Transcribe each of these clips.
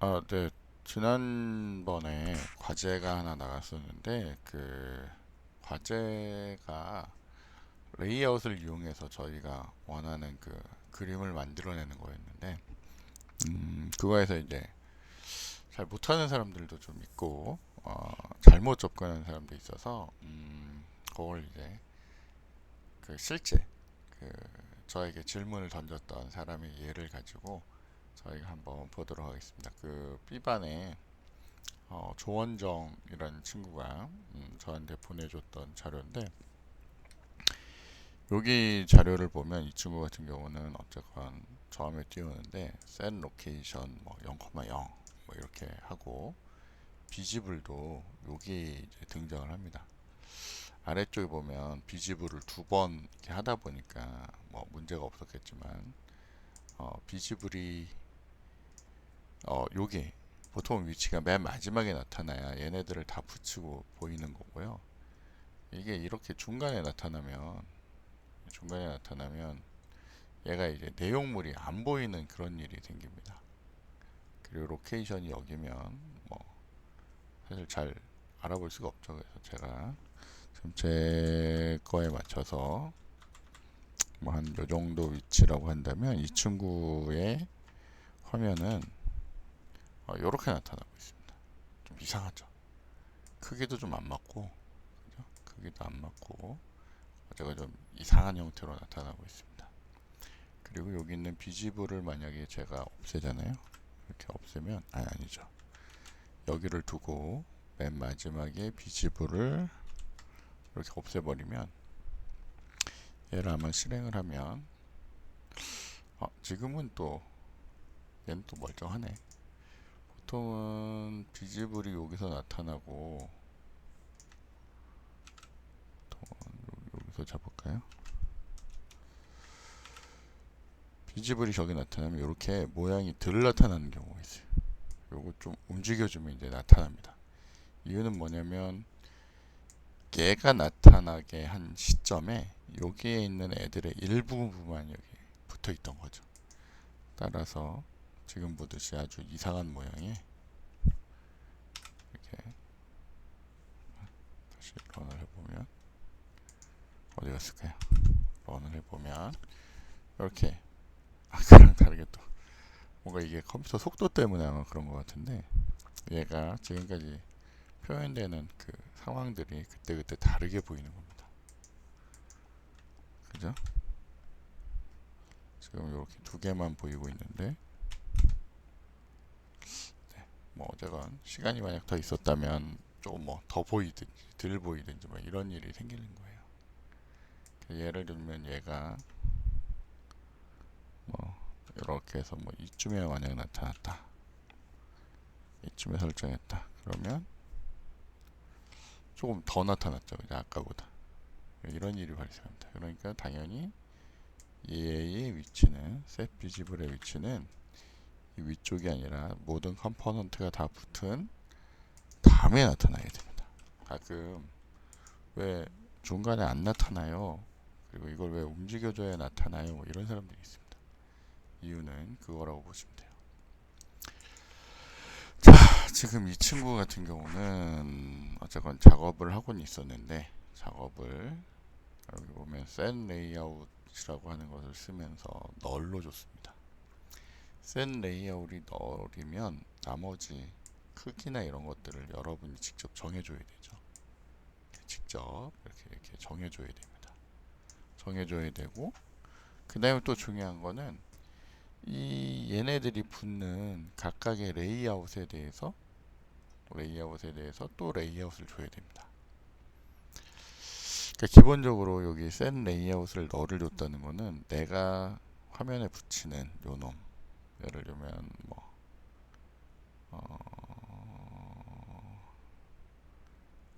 네. 지난번에 과제가 하나 나갔었는데, 그 과제가 레이아웃을 이용해서 저희가 원하는 그 그림을 만들어내는 거였는데, 그거에서 이제 잘 못하는 사람들도 좀 있고, 잘못 접근하는 사람도 있어서, 그걸 이제 그 실제 그 저에게 질문을 던졌던 사람의 예를 가지고 저희가 한번 보도록 하겠습니다. 그 B반에 조원정이라는 친구가 저한테 보내줬던 자료인데, 여기 자료를 보면 이 친구 같은 경우는 어쨌건 처음에 띄우는데 set location 뭐 0,0 뭐 이렇게 하고 비지블도 여기 이제 등장을 합니다. 아래쪽에 보면 비지블을 두 번 이렇게 하다 보니까 뭐 문제가 없었겠지만 비지블이 요게 보통 위치가 맨 마지막에 나타나야 얘네들을 다 붙이고 보이는 거고요. 이게 이렇게 중간에 나타나면 얘가 이제 내용물이 안 보이는 그런 일이 생깁니다. 그리고 로케이션이 여기면 뭐 사실 잘 알아볼 수가 없죠. 그래서 제가 지금 제 거에 맞춰서 뭐 한 요 정도 위치라고 한다면 이 친구의 화면은 이렇게 나타나고 있습니다. 좀 이상하죠. 크기도 좀 안 맞고, 그죠? 크기도 안 맞고, 제가 좀 이상한 형태로 나타나고 있습니다. 그리고 여기 있는 비지블을 만약에 제가 없애잖아요. 이렇게 없애면 아니죠. 여기를 두고 맨 마지막에 비지블을 이렇게 없애버리면, 얘를 한번 실행을 하면 지금은 또 얘는 또 멀쩡하네. 보통은 비지블이 여기서 나타나고, 여기서 잡을까요? 비지블이 저기 나타나면 이렇게 모양이 덜 나타나는 경우가 있어요. 요거 좀 움직여주면 이제 나타납니다. 이유는 뭐냐면 얘가 나타나게 한 시점에 여기에 있는 애들의 일부분만 여기 붙어 있던 거죠. 따라서 지금 보듯이 아주 이상한 모양의, 이렇게 다시 런을 해보면 어디 갔을까요? 런을 해보면 이렇게 아까랑 다르게 또 뭔가 이게 컴퓨터 속도 때문에 아마 그런 것 같은데, 얘가 지금까지 표현되는 그 상황들이 그때그때 다르게 보이는 겁니다. 그죠? 지금 이렇게 두 개만 보이고 있는데, 뭐 어쨌건 시간이 만약 더 있었다면 조금 뭐 더 보이든지 덜 보이든지 뭐 이런 일이 생기는 거예요. 예를 들면 얘가 뭐 이렇게 해서 뭐 이쯤에 만약 나타났다, 이쯤에 설정했다 그러면 조금 더 나타났죠, 그죠? 아까보다. 이런 일이 발생합니다. 그러니까 당연히 얘의 위치는, set visible의 위치는 이 위쪽이 아니라 모든 컴포넌트가 다 붙은 다음에 나타나야 됩니다. 가끔 왜 중간에 안 나타나요? 그리고 이걸 왜 움직여줘야 나타나요? 뭐 이런 사람들이 있습니다. 이유는 그거라고 보시면 돼요. 자, 지금 이 친구 같은 경우는 어쨌건 작업을 하고는 있었는데, 작업을 여기 보면 set layout이라고 하는 것을 쓰면서 널로 줬습니다. set layout이 널이면 나머지 크기나 이런 것들을 여러분이 직접 정해줘야 되죠. 직접 이렇게 정해줘야 됩니다. 정해줘야 되고, 그 다음에 또 중요한 거는 이 얘네들이 붙는 각각의 레이아웃에 대해서 또 레이아웃을 줘야 됩니다. 그러니까 기본적으로 여기 센 레이아웃을 너를 줬다는 거는 내가 화면에 붙이는 요놈, 예를 들면 뭐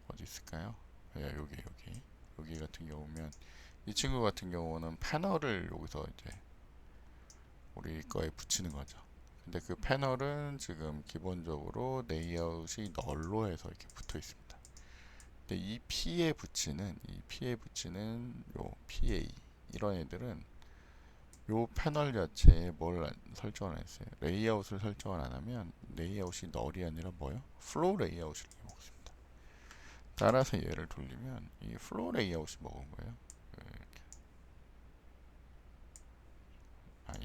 어디 있을까요? 여기 같은 경우면 이 친구 같은 경우는 패널을 여기서 이제 우리 거에 붙이는 거죠. 근데 그 패널은 지금 기본적으로 레이아웃이 널로 해서 이렇게 붙어 있습니다. 근데 이 P에 붙이는 요 PA 이런 애들은 요 패널 자체에 뭘 설정을 했어요. 레이아웃을 설정을 안 하면 레이아웃이 널이 아니라 뭐요? 플로우 레이아웃을 먹습니다. 따라서 얘를 돌리면 이 플로우 레이아웃이 먹은 거예요. 이렇게.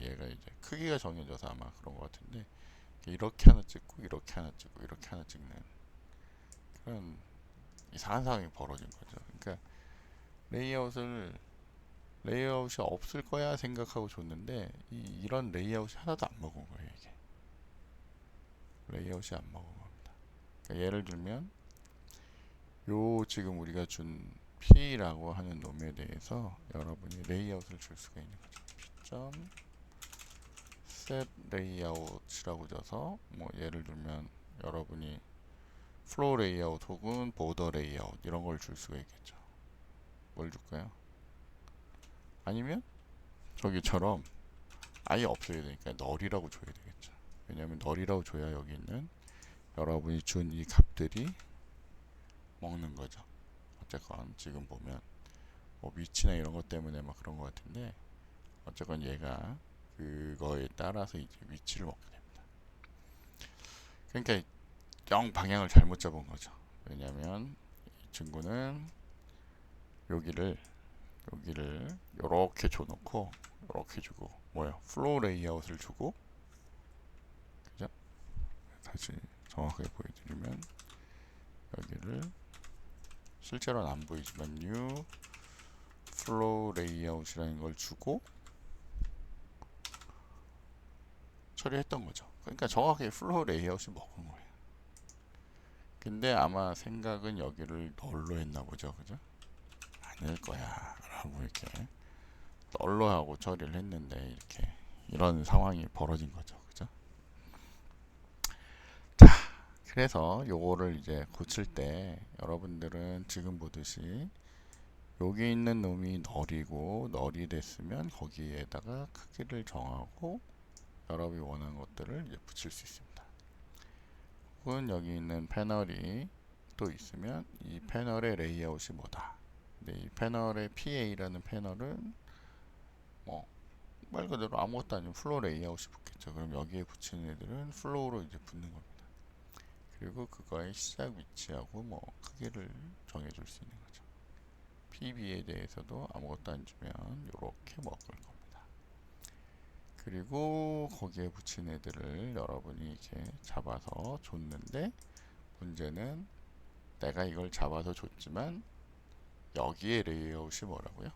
얘가 이제 크기가 정해져서 아마 그런 것 같은데 이렇게 하나 찍고 이렇게 하나 찍고 이렇게 하나 찍는 그런 이상한 상황이 벌어진 거죠. 그러니까 레이아웃이 없을 거야 생각하고 줬는데 이런 레이아웃이 하나도 안 먹은 거예요. 이게 레이아웃이 안 먹은 겁니다. 그러니까 예를 들면 요 지금 우리가 준 P라고 하는 놈에 대해서 여러분이 레이아웃을 줄 수가 있는 거죠. P. set layout이라고 줘서 뭐 예를 들면 여러분이 플로우 레이아웃 혹은 보더 레이아웃 이런 걸 줄 수가 있겠죠. 뭘 줄까요? 아니면 저기처럼 아예 없어야 되니까 널이라고 줘야 되겠죠. 왜냐하면 널이라고 줘야 여기 있는 여러분이 준 이 값들이 먹는 거죠. 어쨌건 지금 보면 뭐 위치나 이런 것 때문에 막 그런 것 같은데 어쨌건 얘가 그거에 따라서 이제 위치를 먹게 됩니다. 그러니까 영 방향을 잘못 잡은 거죠. 왜냐하면 이 친구는 여기를 요렇게 줘놓고 요렇게 주고 뭐야 플로우 레이아웃을 주고 그죠? 다시 정확하게 보여드리면 여기를 실제로는 안 보이지만 new flow layout이라는 걸 주고 처리했던 거죠. 그러니까 정확하게 flow layout이 먹은 거예요. 근데 아마 생각은 여기를 널로 했나 보죠. 그죠? 아닐 거야 라고 이렇게 널로 하고 처리를 했는데 이렇게 이런 상황이 벌어진 거죠. 그죠? 자, 그래서 요거를 이제 고칠 때 여러분들은 지금 보듯이 여기 있는 놈이 널이고 널이 됐으면 거기에다가 크기를 정하고 여러분이 원하는 것들을 이제 붙일 수 있습니다. 혹은 여기 있는 패널이 또 있으면 이 패널의 레이아웃이 뭐다. 근데 이 패널의 PA라는 패널은 뭐 말 그대로 아무것도 아니면 플로우 레이아웃이 붙겠죠. 그럼 여기에 붙이는 애들은 플로우로 이제 붙는 겁니다. 그리고 그거의 시작 위치하고 뭐 크기를 정해줄 수 있는 거죠. PB에 대해서도 아무것도 안 주면 이렇게 먹을 겁니다. 그리고 거기에 붙인 애들을 여러분이 이렇게 잡아서 줬는데 문제는 내가 이걸 잡아서 줬지만 여기에 레이아웃이 뭐라고요?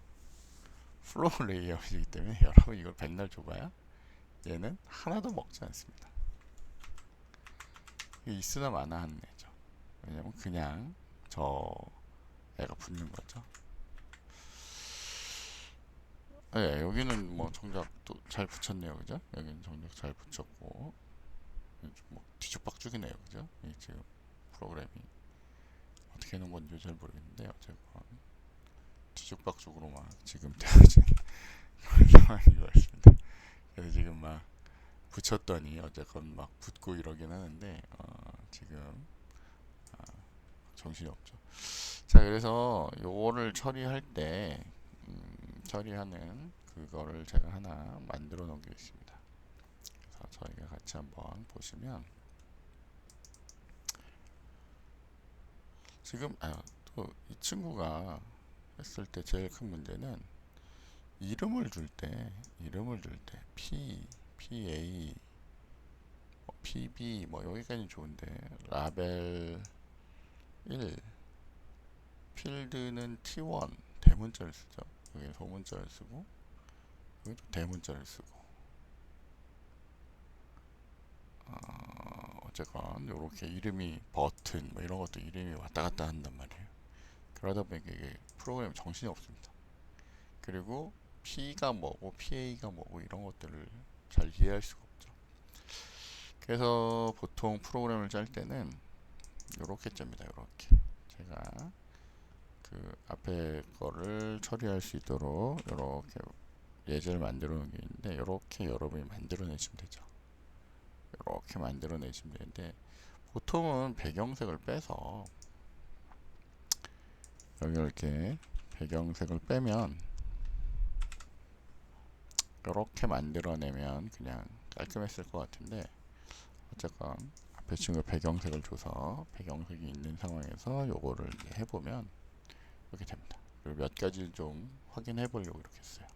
플로우 레이아웃이기 때문에 여러분 이걸 백날 줘봐야 얘는 하나도 먹지 않습니다. 이게 있으나 마나 하는 애죠. 왜냐면 그냥 저 애가 붙는 거죠. 네, 여기는 뭐 정작도 잘 붙였네요, 그죠? 여기는 정작 잘 붙였고, 뭐 뒤죽박죽이네요, 그죠? 이 지금 프로그램이 어떻게 하는 건지 잘 모르겠는데 어쨌건 뒤죽박죽으로 막 지금 되어진 그런 상황인 것 같습니다. 그래서 지금 막 붙였더니 어쨌건 막 붙고 이러긴 하는데 지금 정신이 없죠. 자, 그래서 요거를 처리할 때 처리하는 그거를 제가 하나 만들어 놓겠습니다. 그래서 저희가 같이 한번 보시면 지금 또 이 친구가 했을 때 제일 큰 문제는 이름을 줄 때 P, PA, PB 뭐 여기까지 좋은데 라벨 1 필드는 T1 대문자를 쓰죠. 여기 소문자를 쓰고 여기도 대문자를 쓰고 어쨌건 이렇게 이름이 버튼 뭐 이런 것도 이름이 왔다 갔다 한단 말이에요. 그러다 보니까 이게 프로그램 정신이 없습니다. 그리고 P가 뭐고 PA가 뭐고 이런 것들을 잘 이해할 수가 없죠. 그래서 보통 프로그램을 짤 때는 이렇게 짭니다. 이렇게 제가 그 앞에 거를 처리할 수 있도록 이렇게 예제를 만들어 놓은 게 있는데 이렇게 여러분이 만들어 내시면 되죠. 이렇게 만들어 내시면 되는데 보통은 배경색을 빼서 여기 이렇게 배경색을 빼면 이렇게 만들어내면 그냥 깔끔했을 것 같은데 어쨌건 배치가 배경색을 줘서 배경색이 있는 상황에서 요거를 이제 해보면 이렇게 됩니다. 그리고 몇 가지 좀 확인해 보려고 이렇게 했어요.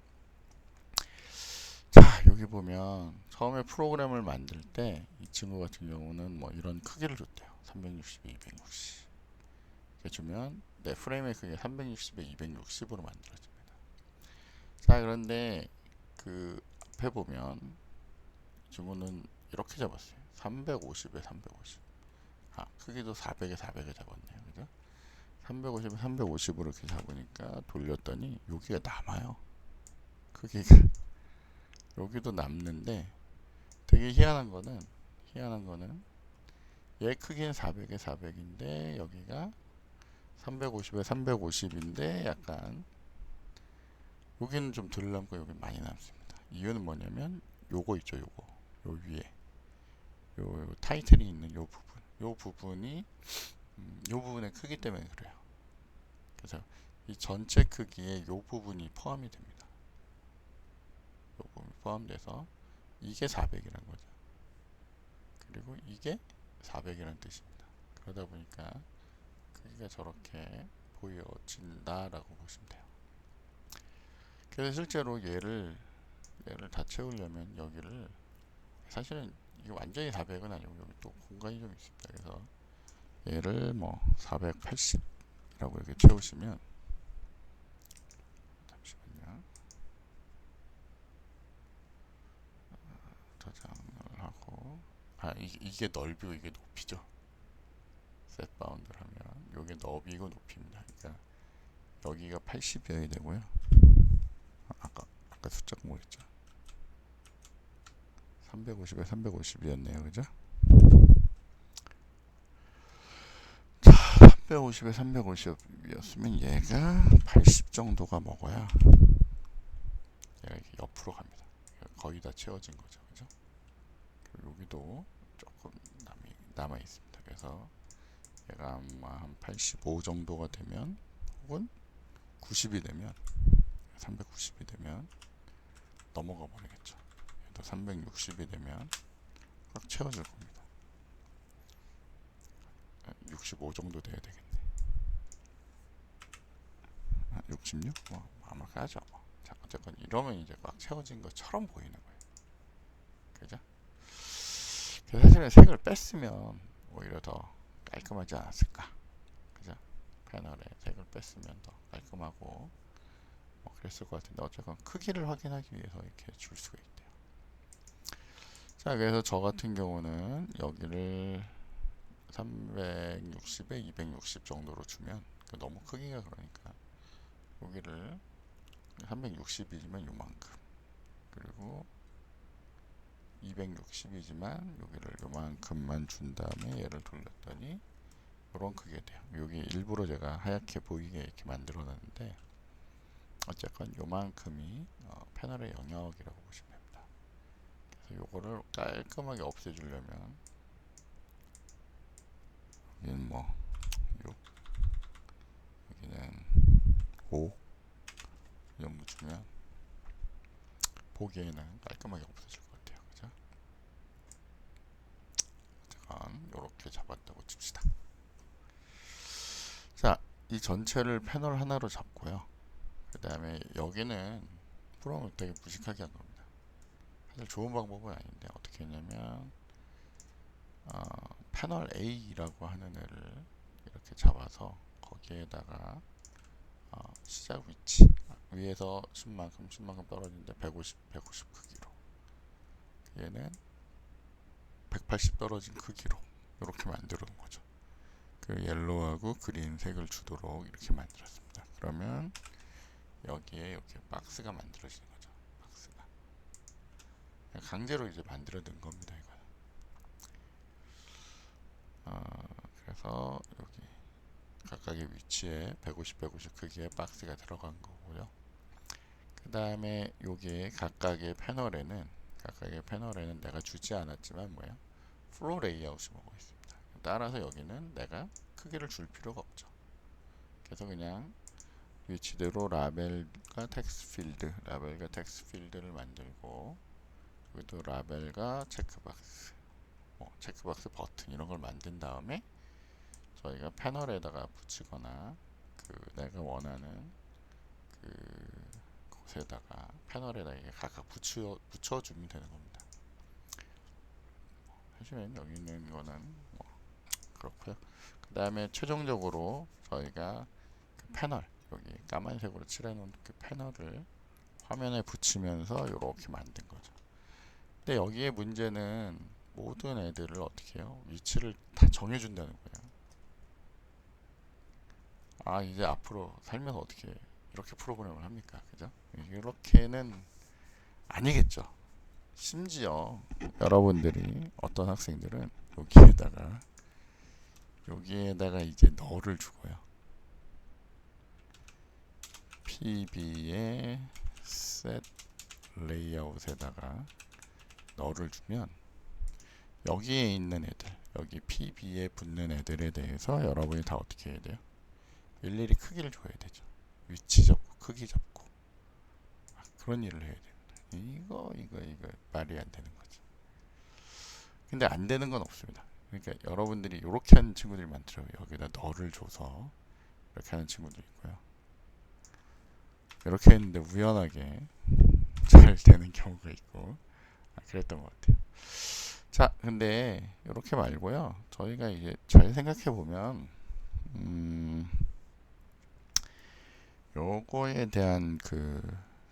자, 여기 보면 처음에 프로그램을 만들 때 이 친구 같은 경우는 뭐 이런 크기를 줬대요. 360에 260 이렇게 주면 내 프레임의 크기가 360에 260으로 만들어집니다. 자, 그런데 그 앞에 보면 이 친구는 이렇게 잡았어요. 350에 350. 크기도 400에 400에 잡았네요. 그죠? 350에 350으로 이렇게 잡으니까 돌렸더니 여기가 남아요. 크기가 여기도 남는데 되게 희한한 거는 얘 크기는 400에 400인데 여기가 350에 350인데 약간 여기는 좀 덜 남고 여기 많이 남습니다. 이유는 뭐냐면 요거 있죠, 요거 요 위에 요 타이틀이 있는 요 부분이 요 부분의 크기 때문에 그래요. 그래서 이 전체 크기에 요 부분이 포함이 됩니다. 요 부분이 포함돼서 이게 400이라는 거죠. 그리고 이게 400이라는 뜻입니다. 그러다 보니까 크기가 저렇게 보여진다라고 보시면 돼요. 그래서 실제로 얘를 다 채우려면 여기를 사실은 이게 완전히 400은 아니고 여기 또 공간이 좀 있습니다. 그래서 얘를 뭐 480이라고 이렇게 채우시면 잠시만요. 저장을 하고 이게 넓이고 이게 높이죠. 셋 바운드를 하면 요게 너비고 높이입니다. 그러니까 여기가 80이어야 되고요. 아까 숫자가 뭐였죠? 350에 350이었네요. 그죠? 350에 350이었으면 얘가 80 정도가 먹어야 얘가 이렇게 옆으로 갑니다. 거의 다 채워진 거죠. 그죠? 그리고 여기도 조금 남아 있습니다. 그래서 얘가 아마 한 85 정도가 되면 혹은 90이 되면 390이 되면 넘어가 버리겠죠. 또 360이 되면 꽉 채워질 겁니다. 65 정도 돼야 되겠네. 66? 뭐 아마 가죠. 자, 어쨌건 이러면 이제 꽉 채워진 것처럼 보이는 거예요. 그죠? 그래서 사실은 색을 뺐으면 오히려 더 깔끔하지 않았을까. 그죠? 패널에 색을 뺐으면 더 깔끔하고 뭐 그랬을 것 같은데 어쨌건 크기를 확인하기 위해서 이렇게 줄 수가 있대요. 자, 그래서 저 같은 경우는 여기를 360에 260 정도로 주면 너무 크기가 그러니까 여기를 360이지만 요만큼 그리고 260이지만 여기를 요만큼만 준 다음에 얘를 돌렸더니 이런 크기가 돼요. 여기 일부러 제가 하얗게 보이게 이렇게 만들어 놨는데 어쨌건 요만큼이 패널의 영역이라고 보시면 됩니다. 그래서 요거를 깔끔하게 없애주려면 여기는 뭐 6, 여기는 5 이 정도 주면 보기에는 깔끔하게 없어질 것 같아요. 그죠? 어쨌건 요렇게 잡았다고 칩시다. 자, 이 전체를 패널 하나로 잡고요. 그 다음에 여기는 프로그램을 되게 무식하게 한 겁니다. 사실 좋은 방법은 아닌데 어떻게 했냐면 패널 A라고 하는 애를 이렇게 잡아서 거기에다가 시작 위치 위에서 10만큼 떨어지는데 150 크기로 얘는 180 떨어진 크기로 이렇게 만들어 놓은 거죠. 그 옐로우하고 그린 색을 주도록 이렇게 만들었습니다. 그러면 여기에 이렇게 박스가 만들어지는 거죠. 박스가 강제로 이제 만들어 둔 겁니다. 이거는. 그래서 여기 각각의 위치에 150 크기의 박스가 들어간 거고요. 그 다음에 여기 각각의 패널에는 내가 주지 않았지만 뭐야? 플로우 레이아웃이 뭐가 있습니다. 따라서 여기는 내가 크기를 줄 필요가 없죠. 그래서 그냥 위치대로 라벨과 텍스트 필드를 만들고 여기도 라벨과 체크박스 체크박스 버튼 이런 걸 만든 다음에 저희가 패널에다가 붙이거나 내가 원하는 곳에다가 패널에다 이게 각각 붙여주면 되는 겁니다. 사실은 여기 있는 거는 그렇고요. 그 다음에 최종적으로 저희가 패널, 여기 까만색으로 칠해놓은 패널을 화면에 붙이면서 이렇게 만든 거죠. 근데 여기에 문제는 모든 애들을 어떻게 해요? 위치를 다 정해준다는 거예요. 이제 앞으로 살면서 어떻게 이렇게 프로그램을 합니까? 그죠? 이렇게는 아니겠죠. 심지어 여러분들이 어떤 학생들은 여기에다가 이제 널을 주고요. PB의 set 레이아웃에다가 널을 주면 여기에 있는 애들, 여기 PB에 붙는 애들에 대해서 여러분이 다 어떻게 해야 돼요? 일일이 크기를 줘야 되죠. 위치 잡고 크기 잡고 그런 일을 해야 됩니다. 이거 말이 안 되는 거죠. 근데 안 되는 건 없습니다. 그러니까 여러분들이 이렇게 하는 친구들이 많더라고요. 여기다 널을 줘서 이렇게 하는 친구도 있고요. 이렇게 했는데 우연하게 잘 되는 경우가 있고 그랬던 것 같아요. 자, 근데 이렇게 말고요. 저희가 이제 잘 생각해 보면 요거에 대한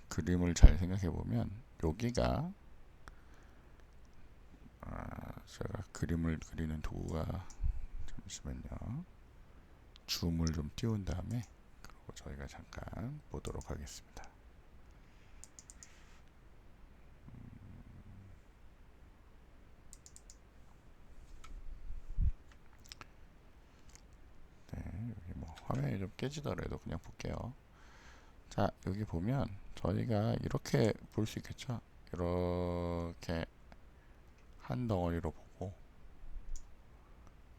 그림을 잘 생각해 보면 여기가 제가 그림을 그리는 도구가 잠시만요. 줌을 좀 띄운 다음에 그리고 저희가 잠깐 보도록 하겠습니다. 네, 여기 뭐 화면이 좀 깨지더라도 그냥 볼게요. 자, 여기 보면 저희가 이렇게 볼 수 있겠죠. 이렇게 한 덩어리로 보고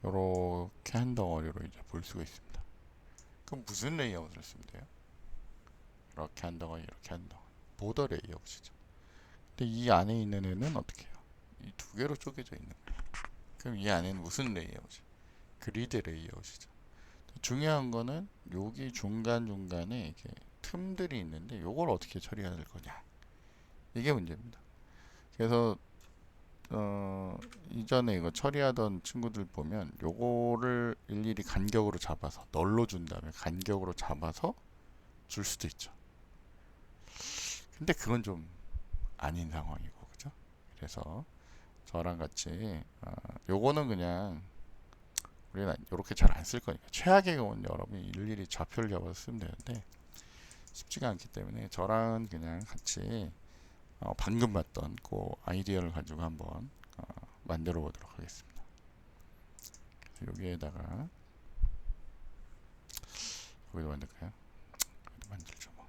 이렇게 한 덩어리로 이제 볼 수가 있습니다. 그럼 무슨 레이아웃을 쓰면 돼요? 이렇게 한 덩어리, 이렇게 한 덩어리. 보더 레이아웃이죠. 근데 이 안에 있는 애는 어떻게 해요? 이 두 개로 쪼개져 있는 거예요. 그럼 이 안에는 무슨 레이아웃이? 그리드 레이아웃이죠. 중요한 거는 여기 중간중간에 이렇게 틈들이 있는데 요걸 어떻게 처리해야 될 거냐. 이게 문제입니다. 그래서 이전에 이거 처리하던 친구들 보면 요거를 일일이 간격으로 잡아서 널로 준 다음에 간격으로 잡아서 줄 수도 있죠. 근데 그건 좀 아닌 상황이고, 그죠? 그래서 저랑 같이 요거는 그냥 우리는 이렇게 잘 안 쓸 거니까 최악의 경우는 여러분이 일일이 좌표를 잡아서 쓰면 되는데 쉽지가 않기 때문에 저랑 그냥 같이 방금 봤던 그 아이디어를 가지고 한번 만들어 보도록 하겠습니다. 여기에다가 여기도 만들까요? 여기도 만들죠 뭐.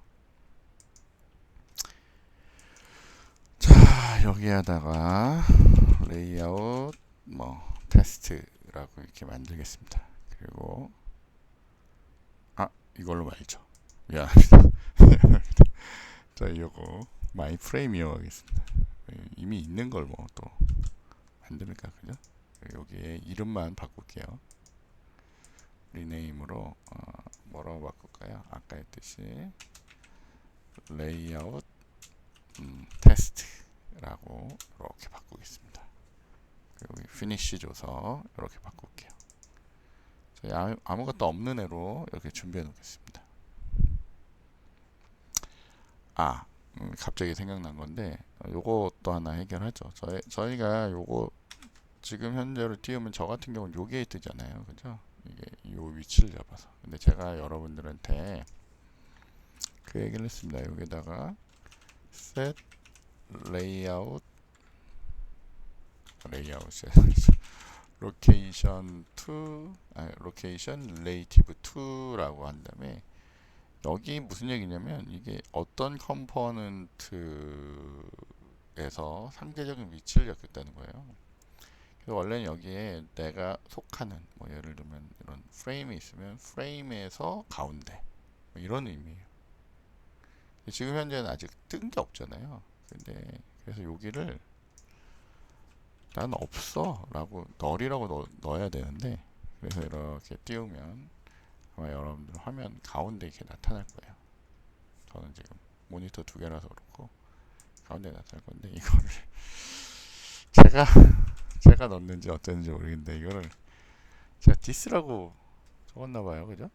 자, 여기에다가 레이아웃 뭐 테스트라고 이렇게 만들겠습니다. 그리고 이걸로 말죠. 미안합니다. 자, 이거 마이 프레임 이용하겠습니다. 이미 있는 걸 뭐 또 만듭니까, 그죠? 여기에 이름만 바꿀게요. 리네임으로 뭐라고 바꿀까요? 아까 했듯이 레이아웃 테스트라고 이렇게 바꾸겠습니다. 그리고 피니시 줘서 이렇게 바꿀게요. 아무것도 없는 애로 이렇게 준비해 놓겠습니다. 갑자기 생각난 건데 요것도 하나 해결하죠. 저희가 요거 지금 현재로 띄우면 저 같은 경우는 요게 뜨잖아요. 그죠? 이게 요 위치를 잡아서. 근데 제가 여러분들한테 그 얘기를 했습니다. 여기다가 set layout location to location relative to라고 한 다음에 여기 무슨 얘기냐면 이게 어떤 컴포넌트에서 상대적인 위치를 잡겠다는 거예요. 그래서 원래는 여기에 내가 속하는 뭐 예를 들면 이런 프레임이 있으면 프레임에서 가운데 뭐 이런 의미예요. 지금 현재는 아직 뜬 게 없잖아요. 근데 그래서 여기를 난 없어 라고 널이라고 넣어야 되는데, 그래서 이렇게 띄우면 아마 여러분들 화면 가운데 이렇게 나타날 거예요. 저는 지금 모니터 두 개라서 그렇고 가운데 나타날 건데, 이거를 제가 제가 넣는지 어땠는지 모르겠는데, 이거를 제가 디스라고 적었나 봐요. 그죠?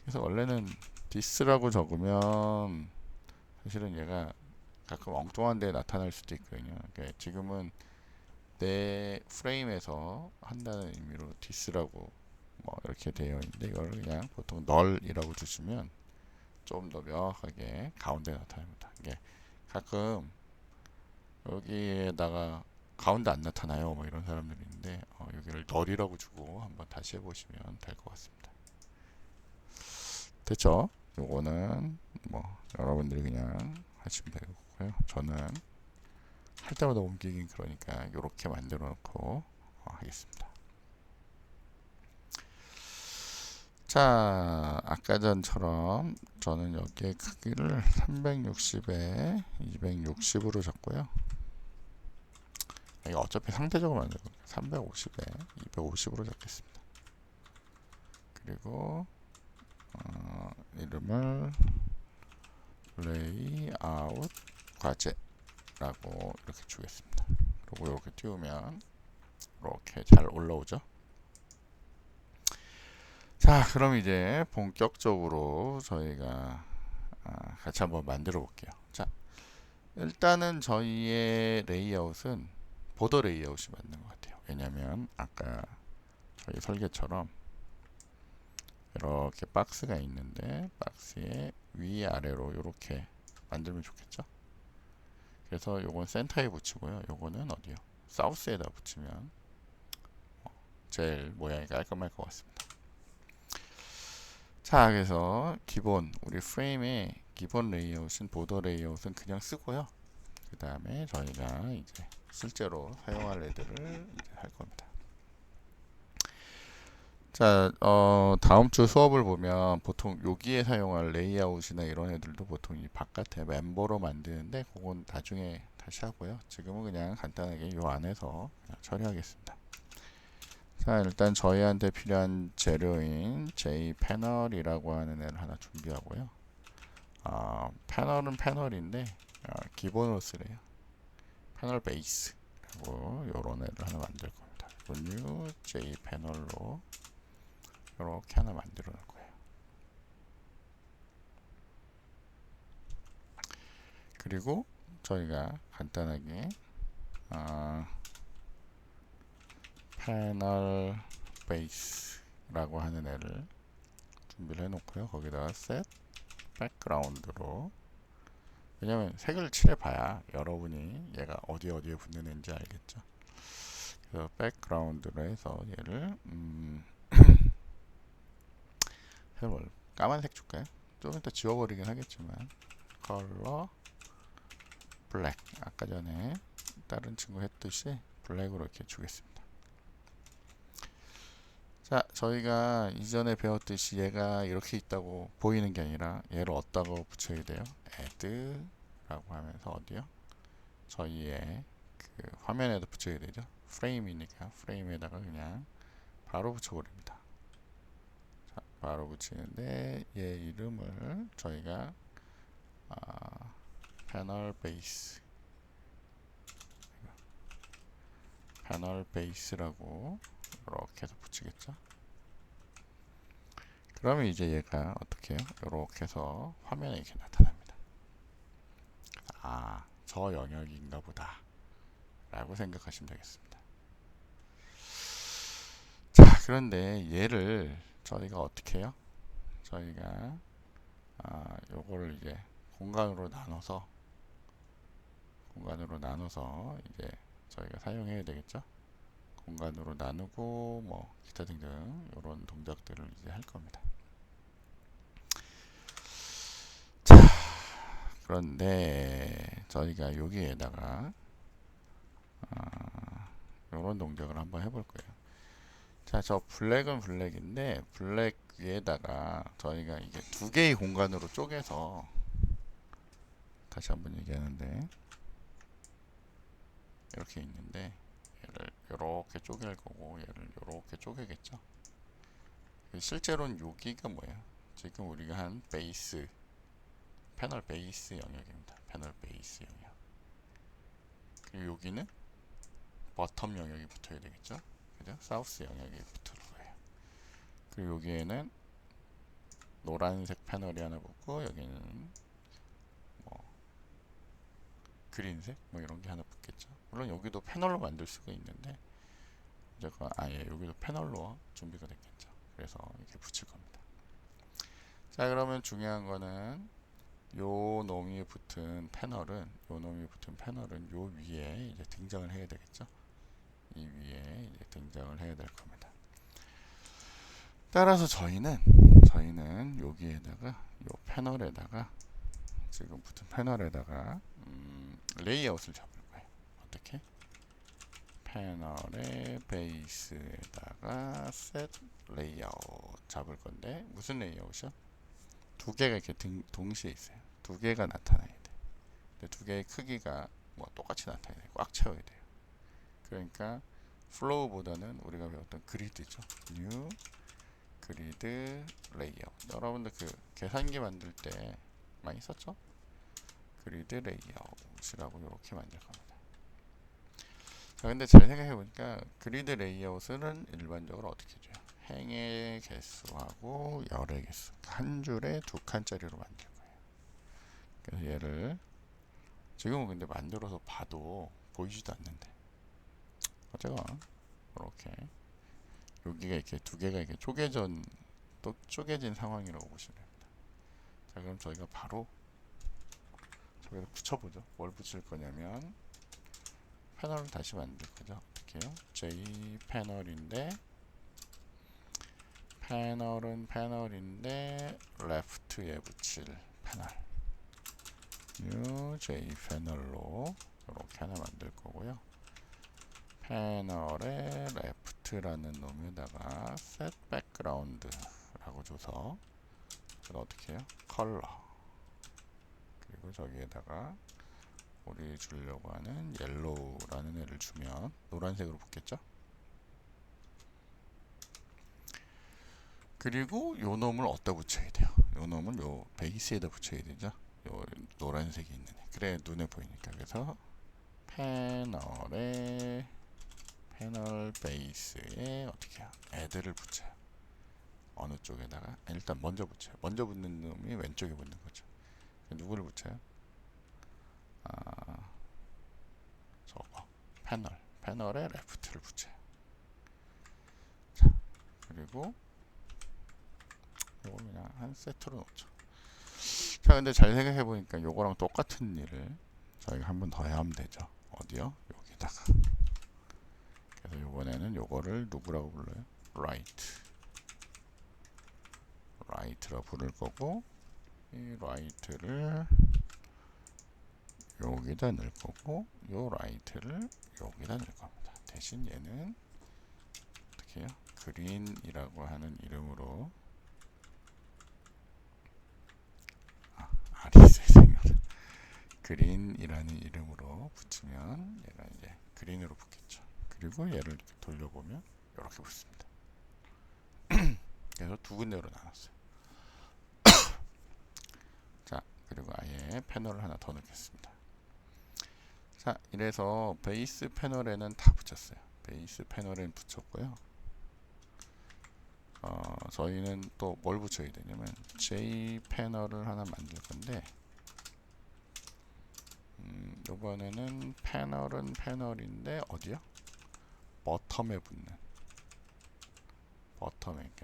그래서 원래는 디스라고 적으면 사실은 얘가 가끔 엉뚱한 데 나타날 수도 있거든요. 그러니까 지금은 내 프레임에서 한다는 의미로 디스라고 뭐 이렇게 되어 있는데, 이걸 그냥 보통 널이라고 주시면 좀 더 명확하게 가운데 나타납니다. 이게 가끔 여기에다가 가운데 안 나타나요, 뭐 이런 사람들이 있는데, 여기를 널이라고 주고 한번 다시 해보시면 될 것 같습니다. 됐죠? 요거는 뭐 여러분들이 그냥 하시면 되고요. 저는 할 때마다 옮기긴 그러니까 이렇게 만들어 놓고 하겠습니다. 자, 아까 전처럼 저는 여기에 크기를 360에 260으로 줬고요. 이거 어차피 상대적으로 만들고 350에 250으로 적겠습니다. 그리고 이름을 레이아웃 과제라고 이렇게 주겠습니다. 그리고 이렇게 띄우면 이렇게 잘 올라오죠. 자, 그럼 이제 본격적으로 저희가 같이 한번 만들어 볼게요. 자, 일단은 저희의 레이아웃은 보더 레이아웃이 맞는 것 같아요. 왜냐면 아까 저희 설계처럼 이렇게 박스가 있는데, 박스의 위아래로 이렇게 만들면 좋겠죠. 그래서 요건 센터에 붙이고요. 요거는 어디요? 사우스에다 붙이면 제일 모양이 깔끔할 것 같습니다. 자, 그래서 기본 우리 프레임의 기본 레이아웃은 보더 레이아웃은 그냥 쓰고요. 그 다음에 저희가 이제 실제로 사용할 애들을 이제 할 겁니다. 자, 다음 주 수업을 보면 보통 여기에 사용할 레이아웃이나 이런 애들도 보통 이 바깥에 멤버로 만드는데, 그건 나중에 다시 하고요. 지금은 그냥 간단하게 이 안에서 그냥 처리하겠습니다. 자, 일단 저희한테 필요한 재료인 JPanel이라고 하는 애를 하나 준비하고요. 패널은 패널인데 기본으로 쓰래요. 패널 베이스 그리고 요런 애를 하나 만들 겁니다. new JPanel로 이렇게 하나 만들어 놓을 거예요. 그리고 저희가 간단하게 패널 베이스라고 하는 애를 준비를 해 놓고요. 거기다가 set 백그라운드로, 왜냐면 색을 칠해 봐야 여러분이 얘가 어디에 붙는 애인지 알겠죠. 그래서 백그라운드로 해서 얘를 까만색 줄까요? 좀 이따 지워버리긴 하겠지만 컬러 블랙, 아까 전에 다른 친구 했듯이 블랙으로 이렇게 주겠습니다. 자, 저희가 이전에 배웠듯이 얘가 이렇게 있다고 보이는 게 아니라 얘를 어디다가 붙여야 돼요? add 라고 하면서 어디요? 저희의 그 화면에다 붙여야 되죠. 프레임이니까 프레임에다가 그냥 바로 붙여버립니다. 자, 바로 붙이는데 얘 이름을 저희가 패널 베이스, 패널 베이스라고 이렇게 해서 붙이겠죠. 그러면 이제 얘가 어떻게 해요? 이렇게 해서 화면에 이렇게 나타납니다. 저 영역인가 보다 라고 생각하시면 되겠습니다. 자, 그런데 얘를 저희가 어떻게 해요? 저희가 요거를 이제 공간으로 나눠서 이제 저희가 사용해야 되겠죠. 공간으로 나누고 뭐 기타 등등 이런 동작들을 이제 할 겁니다. 자, 그런데 저희가 여기에다가 이런 동작을 한번 해볼 거예요. 자, 저 블랙은 블랙인데 블랙 위에다가 저희가 이게 두 개의 공간으로 쪼개서, 다시 한번 얘기하는데 이렇게 있는데 얘를 이렇게 쪼갤 거고 얘를 이렇게 쪼개겠죠. 실제로는 여기가 뭐예요? 지금 우리가 한 베이스 패널 베이스 영역입니다. 패널 베이스 영역. 그리고 여기는 버텀 영역이 붙어야 되겠죠. 그죠? 사우스 영역이 붙을 거예요. 그리고 여기에는 노란색 패널이 하나 붙고 여기는 뭐 그린색 뭐 이런 게 하나 붙겠죠. 물론 여기도 패널로 만들 수가 있는데 제가 아예 여기도 패널로 준비가 됐겠죠. 그래서 이렇게 붙일 겁니다. 자, 그러면 중요한 거는 요 놈이 붙은 패널은 요 위에 이제 등장을 해야 되겠죠. 이 위에 이제 등장을 해야 될 겁니다. 따라서 저희는 여기에다가 요 패널에다가 지금 붙은 패널에다가 레이아웃을 잡을 거예요. 어떻게? 패널의 베이스에다가 셋 레이아웃 잡을 건데 무슨 레이아웃이요? 두 개가 이렇게 동시에 있어요. 두 개가 나타나야 돼. 근데 두 개의 크기가 뭐 똑같이 나타나야 돼요. 꽉 채워야 돼요. 그러니까 플로우보다는 우리가 배웠던 그리드죠. 뉴 그리드 레이아웃. 여러분들 그 계산기 만들 때 많이 썼죠? 그리드 레이아웃이라고 이렇게 만들 겁니다. 자, 근데 잘 생각해 보니까 그리드 레이아웃은 일반적으로 어떻게 줘요? 행의 개수하고 열의 개수 한 줄에 두 칸짜리로 만들 거예요. 그래서 얘를 지금은 근데 만들어서 봐도 보이지도 않는데 어쨌건 이렇게 여기가 이렇게 두 개가 이렇게 쪼개진 상황이라고 보시면 됩니다. 자, 그럼 저희가 바로 저기다 붙여보죠. 뭘 붙일 거냐면 패널을 다시 만들 거죠. 어떻게 해요? J 패널인데 패널인데 레프트에 붙일 패널 new J 패널로 이렇게 하나 만들 거고요. 패널의 레프트라는 놈에다가 set background라고 줘서 어떻게 해요? 컬러 그리고 저기에다가 우리 주려고 하는 옐로우라는 애를 주면 노란색으로 붙겠죠? 그리고 요 놈을 어디다 붙여야 돼요? 요 놈은 요 베이스에다 붙여야 되죠? 요 노란색이 있는 애. 그래 눈에 보이니까. 그래서 패널 베이스에 어떻게 해요? 애들을 붙여요. 어느 쪽에다가? 일단 먼저 붙여요. 먼저 붙는 놈이 왼쪽에 붙는 거죠. 누구를 붙여요? 저거 패널에 레프트를 붙여요. 자, 그리고 요거 그냥 한 세트로 놓죠. 자, 근데 잘 생각해 보니까 요거랑 똑같은 일을 저희가 한 번 더 해야 하면 되죠. 어디요? 여기다가. 그래서 요번에는 요거를 누구라고 불러요? right라고 부를 거고, 이 right를 여기다 넣을 거고, 요 right를 여기다 넣을 겁니다. 대신 얘는 어떻게 해요? green이라고 하는 이름으로 그린이라는 이름으로 붙이면 얘가 이제 그린으로 붙겠죠. 그리고 얘를 이렇게 돌려보면 이렇게 붙습니다. 그래서 두 군데로 나눴어요. 자, 그리고 아예 패널을 하나 더 넣겠습니다. 자, 이래서 베이스 패널에는 다 붙였어요. 베이스 패널에는 붙였고요. 저희는 또 뭘 붙여야 되냐면 J 패널을 하나 만들 건데 이번에는 패널은 패널인데 어디요? 버텀에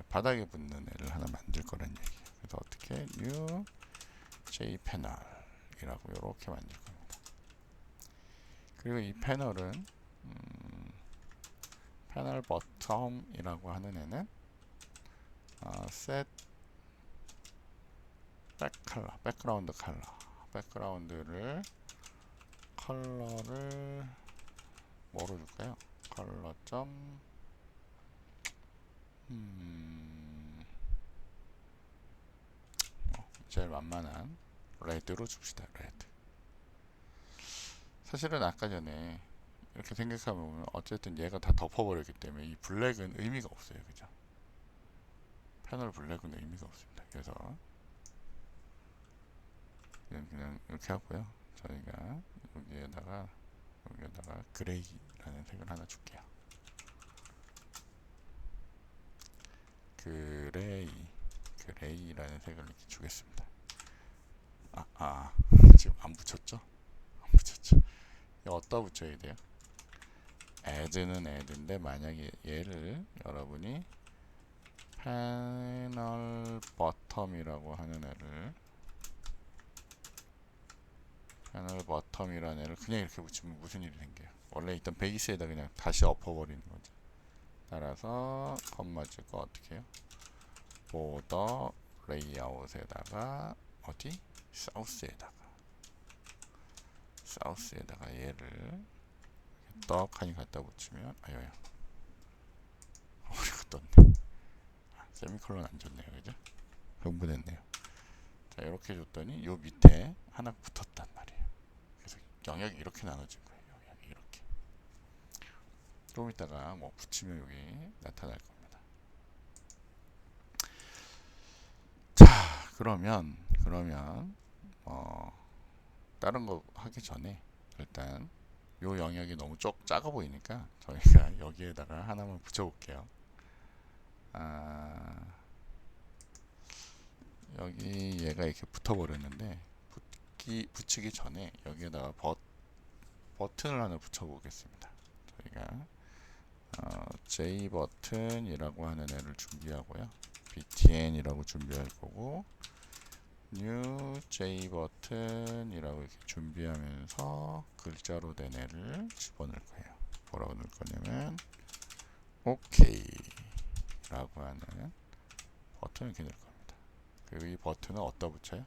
바닥에 붙는 애를 하나 만들 거란 얘기예요. 그래서 어떻게 new J 패널이라고 이렇게 만들 겁니다. 그리고 이 패널은 패널 버텀이라고 하는 애는 set 백그라운드를 컬러를 뭐로 줄까요? 컬러 점 제일 만만한 레드로 줍시다. 레드. 사실은 아까 전에 이렇게 생각하면 어쨌든 얘가 다 덮어버렸기 때문에 이 블랙은 의미가 없어요. 그죠? 패널 블랙은 의미가 없습니다. 그래서 그냥 이렇게 하고요. 저희가 여기에다가 그레이라는 색을 하나 줄게요. 그레이라는 색을 이렇게 주겠습니다. 지금 안 붙였죠? 안 붙였죠? 이거 어디다 붙여야 돼요? add는 add인데 만약에 얘를 여러분이 패널 버텀이라고 하는 애를 패널 버텀이라는 애를 그냥 이렇게 붙이면 무슨 일이 생겨요? 원래 있던 베이스에다 그냥 다시 엎어버리는 거죠. 따라서 컴마 찍고 어떻게 해요? 보더 레이아웃에다가 어디? 사우스에다가 얘를 떡하니 갖다 붙이면 아유야 우리가 떴네. 세미콜론 안 줬네요. 그죠? 흥분했네요. 자 이렇게 줬더니 요 밑에 하나 붙었단 말이에요. 그래서 영역이 이렇게 나눠진 거예요. 영역이 이렇게. 좀 이따가 뭐 붙이면 여기 나타날 겁니다. 자 그러면 다른 거 하기 전에 일단 요 영역이 너무 작아 보이니까 저희가 여기에다가 하나만 붙여볼게요. 여기 얘가 이렇게 붙어버렸는데 붙이기 전에 여기에다가 버튼을 하나 붙여보겠습니다. 저희가 J 버튼이라고 하는 애를 준비하고요. btn이라고 준비할 거고 new J 버튼이라고 이렇게 준비하면서 글자로 된 애를 집어넣을 거예요. 뭐라고 넣을 거냐면 OK 라고 하는 버튼을 이렇게 넣을 겁니다. 그리고 이 버튼은 어디다 붙여요?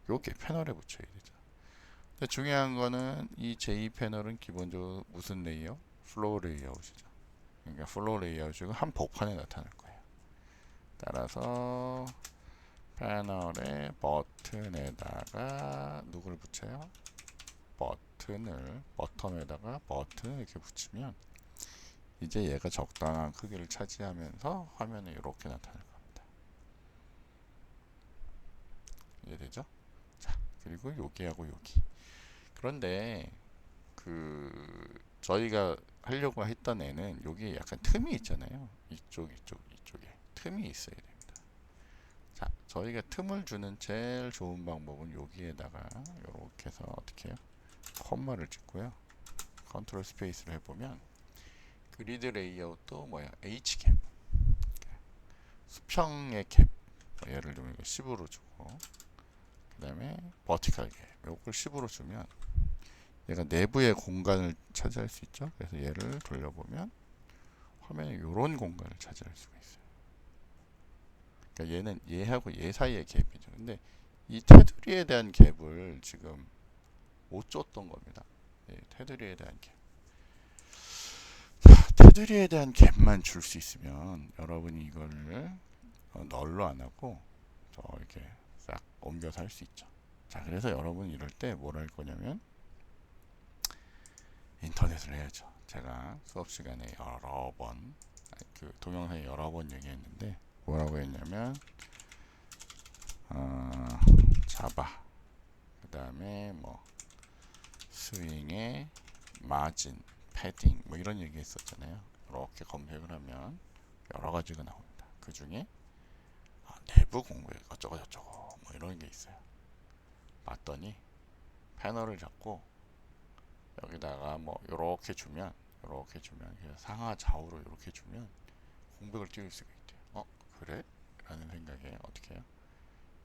여기 패널에 붙여야 되죠. 근데 중요한 거는 이 J 패널은 기본적으로 무슨 레이아웃? 플로우 레이아웃이죠. 그러니까 플로우 레이아웃이고 한 복판에 나타날 거예요. 따라서 패널의 버튼에다가 누구를 붙여요? 버튼에다가 버튼을 이렇게 붙이면 이제 얘가 적당한 크기를 차지하면서 화면에 이렇게 나타날 겁니다. 이해되죠? 자, 그리고 여기하고 여기. 그런데 저희가 하려고 했던 애는 여기 약간 틈이 있잖아요. 이쪽에 틈이 있어야 됩니다. 자, 저희가 틈을 주는 제일 좋은 방법은 여기에다가 이렇게 해서 어떻게 해요? 콤마를 찍고요. 컨트롤 스페이스를 해보면 그리드 레이아웃도 뭐야? H캡 수평의 캡 예를 들면 이거 10으로 주고 그 다음에 버티컬 캡 이걸 10으로 주면 얘가 내부의 공간을 차지할 수 있죠. 그래서 얘를 돌려보면 화면에 이런 공간을 차지할 수가 있어요. 그러니까 얘는 얘하고 얘 사이의 갭이죠. 근데 이 테두리에 대한 갭을 지금 못 줬던 겁니다. 예, 테두리에 대한 갭. 테두리에 대한 갭만 줄 수 있으면 여러분이 이거를 널로 안 하고 이렇게 싹 옮겨서 할 수 있죠. 자, 그래서 여러분 이럴 때 뭘 할 거냐면 인터넷을 해야죠. 제가 수업 시간에 여러 번 동영상에 여러 번 얘기했는데 뭐라고 했냐면 자바 그 다음에 뭐 스윙의 마진 패딩 뭐 이런 얘기 했었잖아요. 이렇게 검색을 하면 여러 가지가 나옵니다. 그 중에 내부 공부에 어쩌고 저쩌고 뭐 이런 게 있어요. 봤더니 패널을 잡고 여기다가 뭐 이렇게 주면 그래서 상하 좌우로 이렇게 주면 공백을 띄울 수가 있대요. 그래? 라는 생각에 어떻게 해요?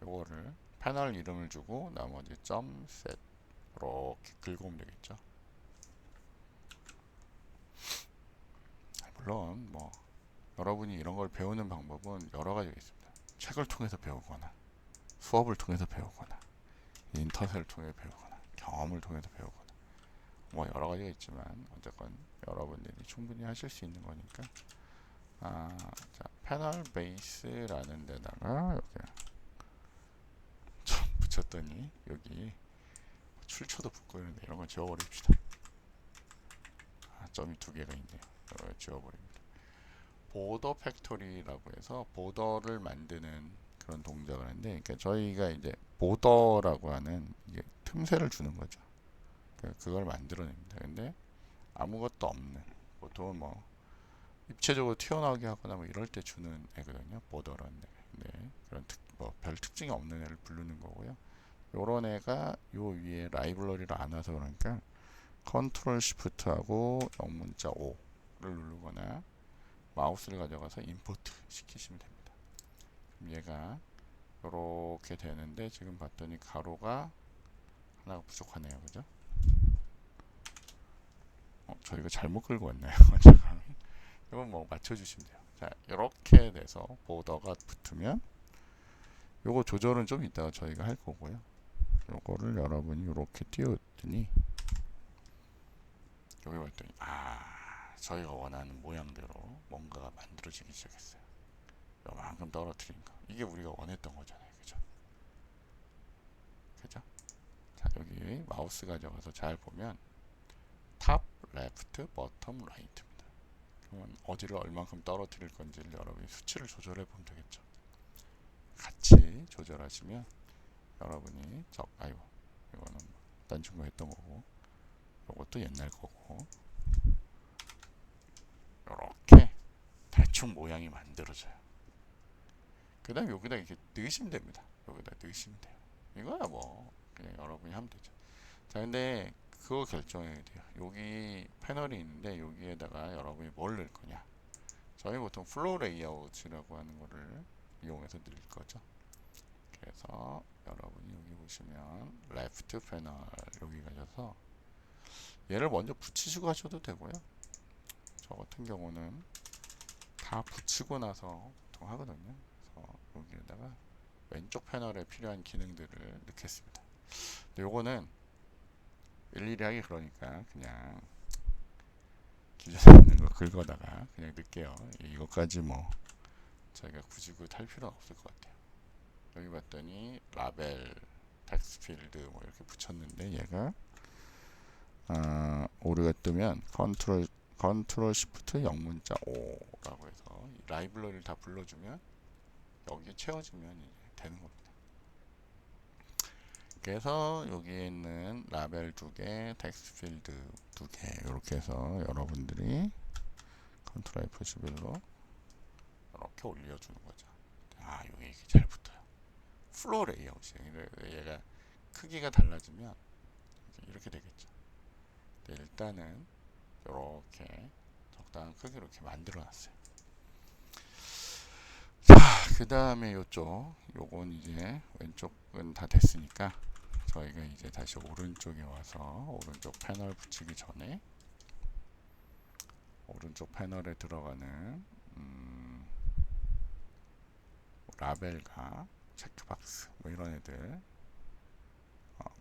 요거를 패널 이름을 주고 나머지 점.set 이렇게 긁어오면 되겠죠. 물론 뭐 여러분이 이런 걸 배우는 방법은 여러 가지가 있습니다. 책을 통해서 배우거나 수업을 통해서 배우거나 인터넷을 통해 배우거나 경험을 통해서 배우거나 뭐 여러 가지가 있지만 어쨌건 여러분들이 충분히 하실 수 있는 거니까 자, 패널 베이스라는 데다가 이렇게 좀 붙였더니 여기 출처도 붙고 있는데 이런 건 지워버립시다. 점이 두 개가 있네요. 지워버립니다. 보더 팩토리라고 해서 보더를 만드는 그런 동작을 하는데, 그러니까 저희가 이제 보더라고 하는 이게 틈새를 주는 거죠. 그러니까 그걸 만들어냅니다. 근데 아무것도 없는, 보통은 뭐 입체적으로 튀어나오게 하거나 뭐 이럴 때 주는 애거든요. 보더라는 애. 네, 그런 별 특징이 없는 애를 부르는 거고요. 요런 애가 요 위에 라이브러리를 안 와서 그러니까 컨트롤 시프트하고 영문자 O를 누르거나 마우스를 가져가서 임포트 시키시면 됩니다. 그럼 얘가 이렇게 되는데 지금 봤더니 가로가 하나가 부족하네요. 그죠? 저 이거 잘못 긁고 왔나요? 이건 뭐 맞춰주시면 돼요. 자, 이렇게 돼서 보더가 붙으면 요거 조절은 좀 이따가 저희가 할 거고요. 요거를 여러분이 이렇게 띄웠더니 여기 봤더니 저희가 원하는 모양대로 뭔가가 만들어지기 시작했어요. 요만큼 떨어뜨린 거. 이게 우리가 원했던 거잖아요. 그죠? 그죠? 자, 여기 마우스 가져가서 잘 보면 탑, 레프트, 버텀, 라이트입니다. 그러면 어디를 얼만큼 떨어뜨릴 건지를 여러분이 수치를 조절해 보면 되겠죠. 같이 조절하시면 여러분이 이거는 딴 친구 했던 거고, 이것도 옛날 거고, 이렇게 대충 모양이 만들어져요. 그 다음 여기다 이렇게 넣으시면 됩니다. 여기다 넣으시면 돼요. 이거야 뭐 그냥 여러분이 하면 되죠. 자, 근데 그거 결정해야 돼요. 여기 패널이 있는데 여기에다가 여러분이 뭘 넣을 거냐. 저희 보통 플로우 레이아웃이라고 하는 거를 이용해서 넣을 거죠. 그래서 여러분이 여기 보시면 레프트 패널 여기 가셔서 얘를 먼저 붙이시고 하셔도 되고요. 저 같은 경우는 다 붙이고 나서 보통 하거든요. 그래서 여기에다가 왼쪽 패널에 필요한 기능들을 넣겠습니다. 근데 요거는 일일이 하기 그러니까 그냥 기존에 있는 거 긁어다가 그냥 넣을게요. 이것까지 뭐 저희가 굳이 할 필요는 없을 것 같아요. 여기 봤더니 라벨 텍스트 필드 뭐 이렇게 붙였는데 얘가 오류가 뜨면 컨트롤 시프트 영문자 O라고 해서 이 라이브러리를 다 불러주면 여기 채워지면 이제 되는 겁니다. 그래서 여기에 있는 라벨 2개, 텍스트 필드 2개 이렇게 해서 여러분들이 컨트롤 F11로 이렇게 올려주는 거죠. 여기 잘 붙어요. 플로우 레이아웃이에요. 얘가 크기가 달라지면 이렇게 되겠죠. 일단은 이렇게 적당한 크기로 이렇게 만들어 놨어요. 자, 그 다음에 요건 이제 왼쪽은 다 됐으니까 저희가 이제 다시 오른쪽에 와서 오른쪽 패널 붙이기 전에 오른쪽 패널에 들어가는 라벨과 체크박스 뭐 이런 애들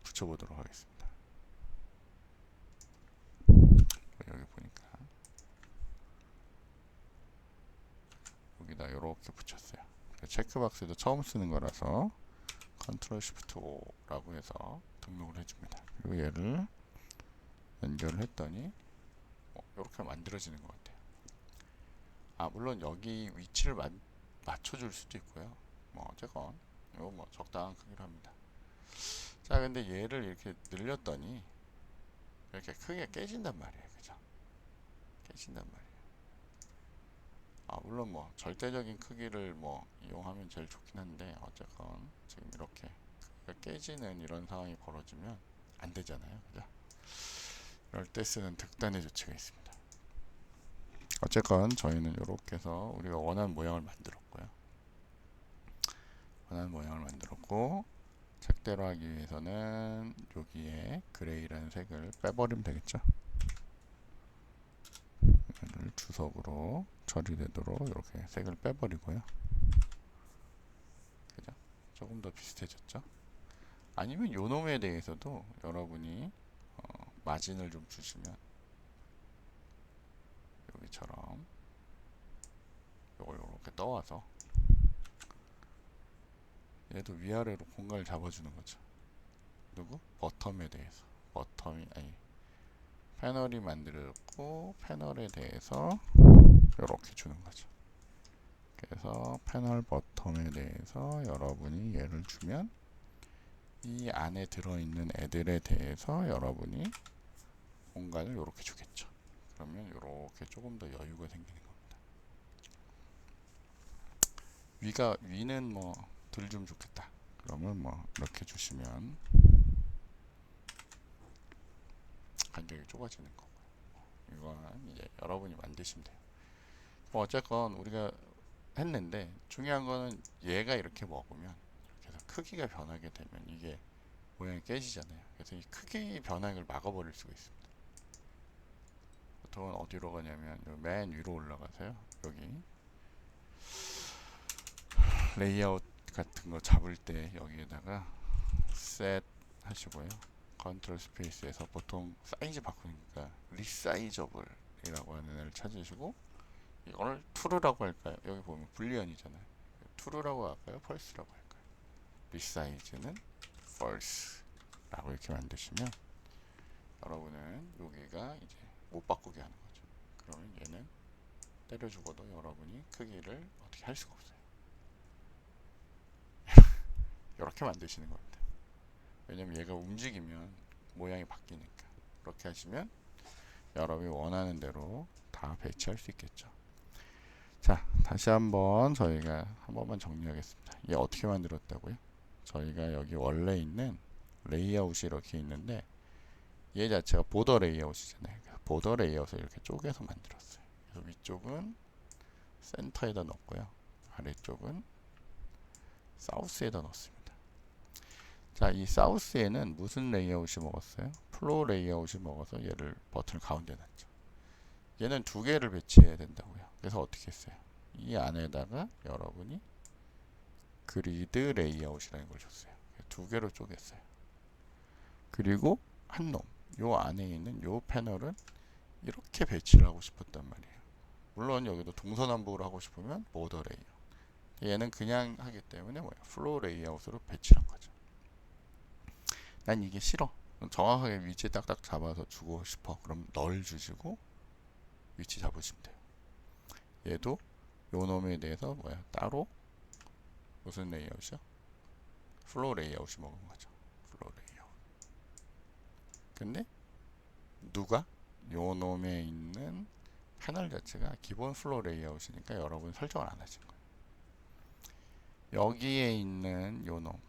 붙여보도록 하겠습니다. 여기 보니까 여기다 이렇게 붙였어요. 체크박스도 처음 쓰는 거라서 컨트롤 시프트 O라고 해서 등록을 해줍니다. 그리고 얘를 연결을 했더니 이렇게 만들어지는 것 같아요. 물론 여기 위치를 맞춰줄 수도 있고요. 뭐 어쨌건 이거 뭐 적당한 크기로 합니다. 자, 근데 얘를 이렇게 늘렸더니 이렇게 크게 깨진단 말이에요. 그죠? 깨진단 말이에요. 물론 뭐 절대적인 크기를 뭐 이용하면 제일 좋긴 한데 어쨌건 지금 이렇게 깨지는 이런 상황이 벌어지면 안 되잖아요. 그죠? 이럴 때 쓰는 득단의 조치가 있습니다. 어쨌건 저희는 이렇게 해서 우리가 원하는 모양을 만들었고요. 색대로 하기 위해서는 여기에 그레이라는 색을 빼버리면 되겠죠. 얘를 주석으로 처리되도록 이렇게 색을 빼버리고요. 그죠? 조금 더 비슷해졌죠. 아니면 요 놈에 대해서도 여러분이 마진을 좀 주시면 여기처럼 요걸 이렇게 떠와서 얘도 위아래로 공간을 잡아주는 거죠. 누구? 버텀에 대해서. 패널이 만들었고 패널에 대해서 이렇게 주는 거죠. 그래서 패널 버텀에 대해서 여러분이 얘를 주면 이 안에 들어있는 애들에 대해서 여러분이 공간을 이렇게 주겠죠. 그러면 이렇게 조금 더 여유가 생기는 겁니다. 위는 뭐 들 좀 좋겠다. 그러면 뭐 이렇게 주시면 간격이 좁아지는 거고요. 이건 이제 여러분이 만드시면 돼요. 뭐 어쨌건 우리가 했는데 중요한 거는 얘가 이렇게 먹으면 이렇게 해서 크기가 변하게 되면 이게 모양이 깨지잖아요. 그래서 이 크기 변화를 막아버릴 수가 있습니다. 보통은 어디로 가냐면 맨 위로 올라가서요. 여기 레이아웃 같은 거 잡을 때 여기에다가 셋 하시고요. 컨트롤 스페이스에서 보통 사이즈 바꾸니까 리사이저블 이라고 하는 애를 찾으시고 이걸 true라고 할까요? 여기 보면 불리언이잖아요. true라고 할까요? false라고 할까요? 리사이즈는 false라고 이렇게 만드시면 여러분은 여기가 이제 못 바꾸게 하는 거죠. 그러면 얘는 때려 죽어도 여러분이 크기를 어떻게 할 수가 없어요. 이렇게 만드시는 겁니다. 왜냐면 얘가 움직이면 모양이 바뀌니까. 그렇게 하시면 여러분이 원하는 대로 다 배치할 수 있겠죠. 자, 다시 한번 저희가 한 번만 정리하겠습니다. 얘 어떻게 만들었다고요? 저희가 여기 원래 있는 레이아웃이 이렇게 있는데 얘 자체가 보더 레이아웃이잖아요. 보더 레이아웃을 이렇게 쪼개서 만들었어요. 그래서 위쪽은 센터에다 넣었고요. 아래쪽은 사우스에다 넣었습니다. 자, 이 사우스에는 무슨 레이아웃이 먹었어요? 플로우 레이아웃이 먹어서 얘를 버튼을 가운데 놨죠. 얘는 두 개를 배치해야 된다고요. 그래서 어떻게 했어요? 이 안에다가 여러분이 그리드 레이아웃이라는 걸 줬어요. 두 개로 쪼갰어요. 그리고 한 놈, 요 안에 있는 요 패널은 이렇게 배치를 하고 싶었단 말이에요. 물론 여기도 동서남북으로 하고 싶으면 보더 레이아웃. 얘는 그냥 하기 때문에 뭐야? 플로우 레이아웃으로 배치를 한 거죠. 난 이게 싫어. 정확하게 위치 딱딱 잡아서 주고 싶어. 그럼 널 주시고 위치 잡으시면 돼요. 얘도 요 놈에 대해서 뭐야? 따로 무슨 레이아웃이요? 플로우 레이아웃이 먹은 거죠. 플로우 레이아웃. 근데 누가 요 놈에 있는 패널 자체가 기본 플로우 레이아웃이니까 여러분 설정을 안 하신 거예요. 여기에 있는 요 놈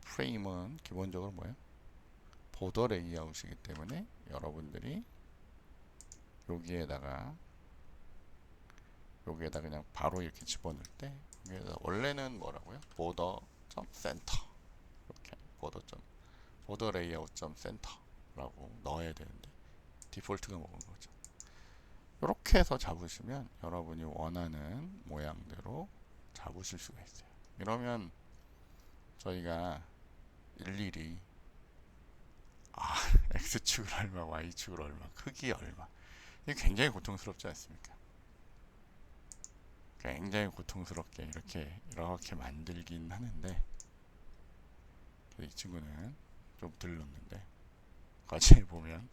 프레임은 기본적으로 뭐예요? 보더 레이아웃이기 때문에 여러분들이 여기에다가 그냥 바로 이렇게 집어넣을 때 원래는 뭐라고요? border.center 이렇게 border layout.center라고 넣어야 되는데 디폴트가 먹은 거죠. 이렇게 해서 잡으시면 여러분이 원하는 모양대로 잡으실 수가 있어요. 이러면 저희가 일일이 X축을 얼마, Y축을 얼마, 크기 얼마 이게 굉장히 고통스럽지 않습니까? 굉장히 고통스럽게 이렇게 만들긴 하는데 이 친구는 좀 들렀는데 과제에 보면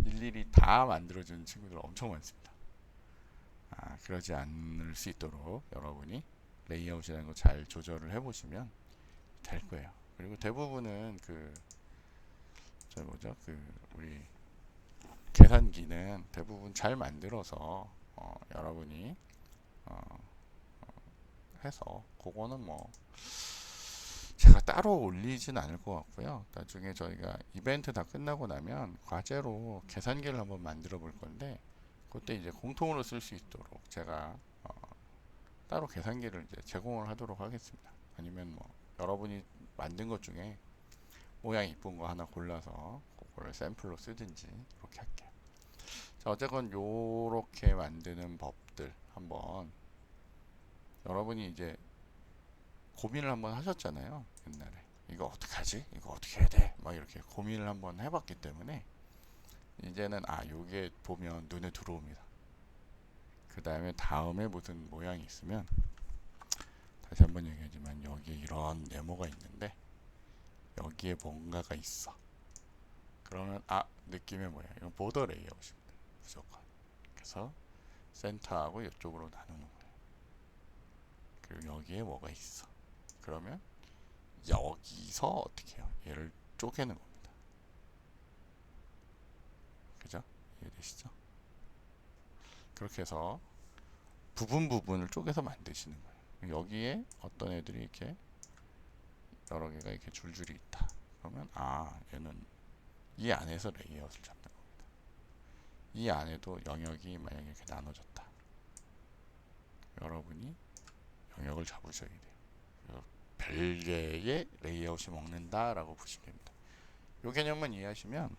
일일이 다 만들어주는 친구들 엄청 많습니다. 그러지 않을 수 있도록 여러분이 레이아웃이라는 거 잘 조절을 해보시면 될 거예요. 그리고 대부분은 우리 계산기는 대부분 잘 만들어서 여러분이 해서 그거는 뭐 제가 따로 올리진 않을 것 같고요. 나중에 저희가 이벤트 다 끝나고 나면 과제로 계산기를 한번 만들어 볼 건데 그때 이제 공통으로 쓸 수 있도록 제가 따로 계산기를 이제 제공을 하도록 하겠습니다. 아니면 뭐 여러분이 만든 것 중에 모양 이쁜 거 하나 골라서 그거를 샘플로 쓰든지 이렇게 할게요. 자, 어쨌건 요렇게 만드는 법들 한번 여러분이 이제 고민을 한번 하셨잖아요. 옛날에 이거 어떡하지? 이거 어떻게 해야 돼? 막 이렇게 고민을 한번 해봤기 때문에 이제는 요게 보면 눈에 들어옵니다. 그 다음에 무슨 모양이 있으면 다시 한번 얘기하지만 여기에 이런 네모가 있는데 여기에 뭔가가 있어. 그러면 느낌이 뭐야? 이건 보더 레이아웃입니다. 무조건. 그래서 센터하고 이쪽으로 나누는 거예요. 그리고 여기에 뭐가 있어? 그러면 여기서 어떻게 해요? 얘를 쪼개는 겁니다. 그죠? 이해되시죠? 그렇게 해서 부분을 쪼개서 만드시는 거예요. 여기에 어떤 애들이 이렇게 여러 개가 이렇게 줄줄이 있다. 그러면 얘는 이 안에서 레이아웃을 잡는 겁니다. 이 안에도 영역이 만약에 이렇게 나눠졌다. 여러분이 영역을 잡으셔야 돼요. 별개의 레이아웃이 먹는다라고 보시면 됩니다. 이 개념만 이해하시면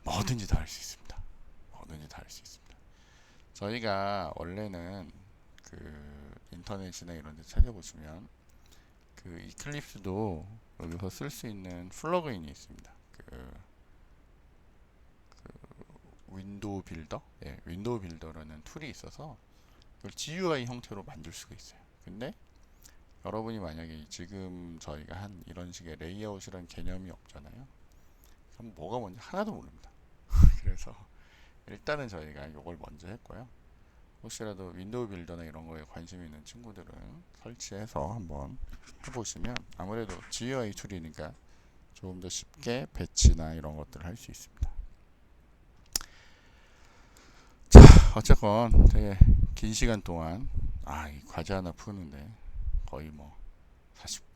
뭐든지 다 할 수 있습니다. 뭐든지 다 할 수 있습니다. 저희가 원래는 그 인터넷이나 이런 데 찾아보시면 그 이클립스도 여기서 쓸 수 있는 플러그인이 있습니다. 윈도우 빌더? 예, 윈도우 빌더라는 툴이 있어서 그걸 GUI 형태로 만들 수가 있어요. 근데 여러분이 만약에 지금 저희가 한 이런 식의 레이아웃이라는 개념이 없잖아요. 그럼 뭐가 뭔지 하나도 모릅니다. 그래서 일단은 저희가 이걸 먼저 했고요. 혹시라도 윈도우 빌더나 이런 거에 관심 있는 친구들은 설치해서 한번 해보시면 아무래도 GUI 툴이니까 조금 더 쉽게 배치나 이런 것들을 할 수 있습니다. 자, 어쨌건 되게 긴 시간 동안 이 과제 하나 푸는데 거의 뭐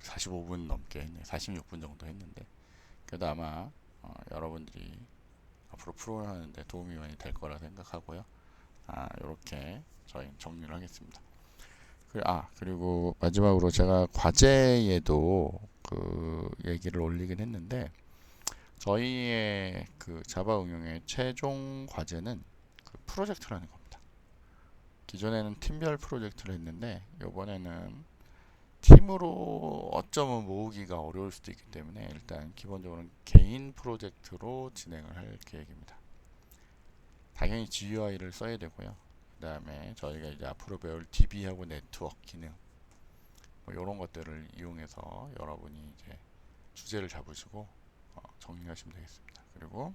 45분 넘게 했네. 46분 정도 했는데 그래도 아마 여러분들이 앞으로 프로그램 하는데 도움이 많이 될 거라 생각하고요. 이렇게 저희 정리를 하겠습니다. 그리고 마지막으로 제가 과제에도 그 얘기를 올리긴 했는데 저희의 그 자바 응용의 최종 과제는 그 프로젝트라는 겁니다. 기존에는 팀별 프로젝트를 했는데 이번에는 팀으로 어쩌면 모으기가 어려울 수도 있기 때문에 일단 기본적으로는 개인 프로젝트로 진행을 할 계획입니다. 당연히 GUI를 써야 되고요. 그 다음에 저희가 이제 앞으로 배울 DB하고 네트워크 기능 뭐 이런 것들을 이용해서 여러분이 이제 주제를 잡으시고 정리하시면 되겠습니다. 그리고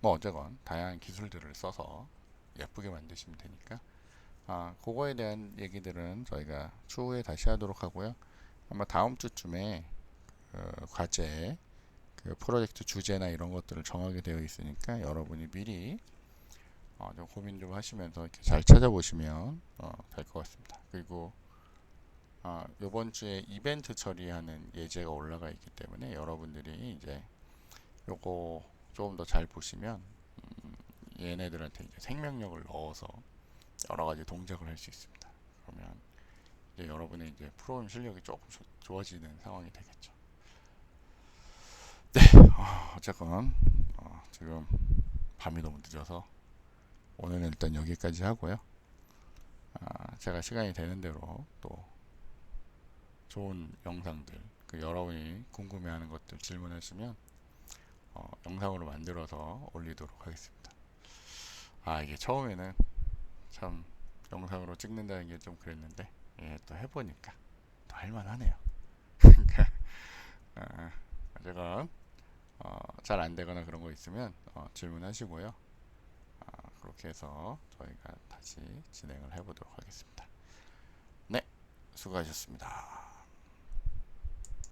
뭐 어쨌건 다양한 기술들을 써서 예쁘게 만드시면 되니까 그거에 대한 얘기들은 저희가 추후에 다시 하도록 하고요. 아마 다음 주쯤에 과제 그 프로젝트 주제나 이런 것들을 정하게 되어 있으니까 여러분이 미리 좀 고민 좀 하시면서 이렇게 잘 찾아보시면 될 것 같습니다. 그리고 이번 주에 이벤트 처리하는 예제가 올라가 있기 때문에 여러분들이 이제 요거 조금 더 잘 보시면 얘네들한테 이제 생명력을 넣어서 여러 가지 동작을 할 수 있습니다. 그러면 이제 여러분의 이제 프로그램 실력이 조금 좋아지는 상황이 되겠죠. 네, 어쨌건 지금 밤이 너무 늦어서 오늘은 일단 여기까지 하고요. 제가 시간이 되는 대로 또 좋은 영상들, 여러분이 궁금해하는 것들 질문하시면 영상으로 만들어서 올리도록 하겠습니다. 이게 처음에는 참 영상으로 찍는다는 게 좀 그랬는데 또 해보니까 또 할만하네요. 어쨌건 잘 안되거나 그런 거 있으면 질문하시고요. 그렇게 해서 저희가 다시 진행을 해보도록 하겠습니다. 네, 수고하셨습니다.